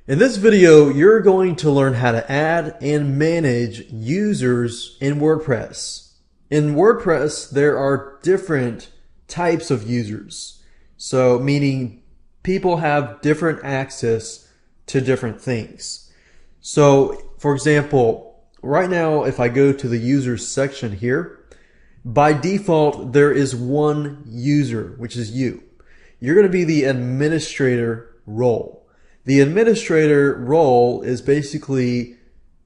In this video, you're going to learn how to add and manage users in WordPress. In WordPress, there are different types of users. So, meaning people have different access to different things. So, for example, right now, if I go to the users section here, by default, there is one user, which is you. You're going to be the administrator role. The administrator role is basically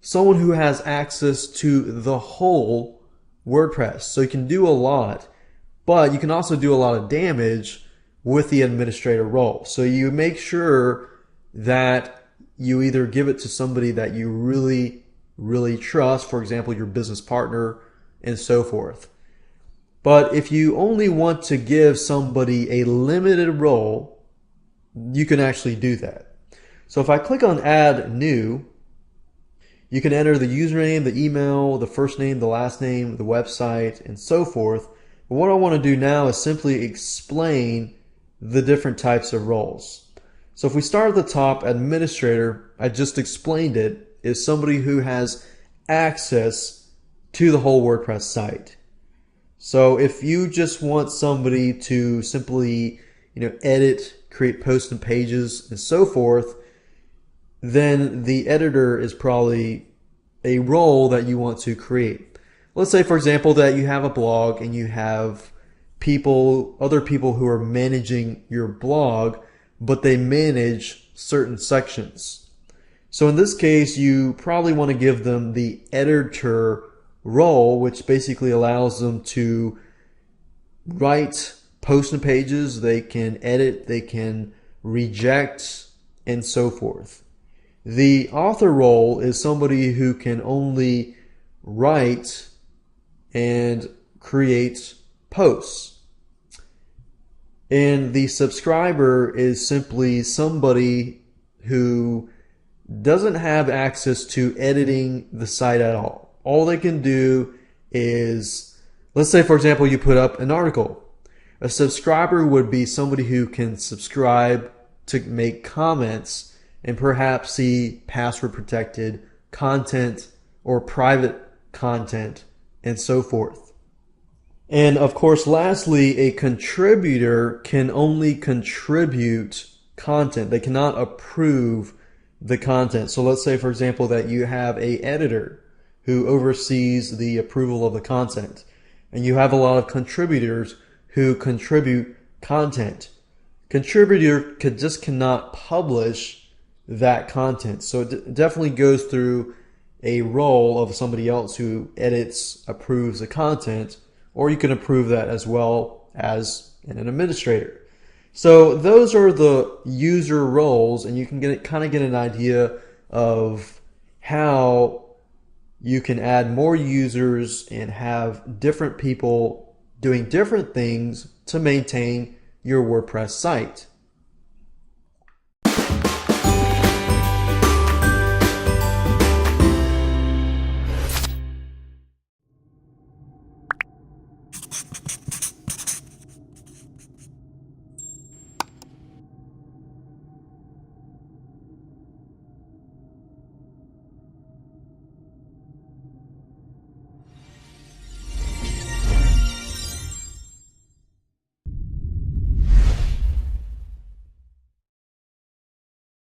someone who has access to the whole WordPress. So you can do a lot, but you can also do a lot of damage with the administrator role. So you make sure that you either give it to somebody that you really trust, for example, your business partner and so forth. But if you only want to give somebody a limited role, you can actually do that. So if I click on Add New, you can enter the username, the email, the first name, the last name, the website, and so forth. But what I want to do now is simply explain the different types of roles. So if we start at the top, administrator, I just explained it, is somebody who has access to the whole WordPress site. So if you just want somebody to simply, edit, create posts and pages and so forth, then the editor is probably a role that you want to create. Let's say, for example, that you have a blog and you have other people who are managing your blog, but they manage certain sections. So in this case, you probably want to give them the editor role, which basically allows them to write posts and pages, they can edit, they can reject, and so forth. The author role is somebody who can only write and create posts. And the subscriber is simply somebody who doesn't have access to editing the site at all. All they can do is, let's say, for example, you put up an article. A subscriber would be somebody who can subscribe to make comments and perhaps see password protected content or private content and so forth. And of course, lastly, a contributor can only contribute content. They cannot approve the content. So let's say, for example, that you have an editor who oversees the approval of the content, and you have a lot of contributors who contribute content. Contributor just cannot publish that content. So it definitely goes through a role of somebody else who edits, approves the content, or you can approve that as well as an administrator. So those are the user roles, and you can kind of get an idea of how you can add more users and have different people doing different things to maintain your WordPress site.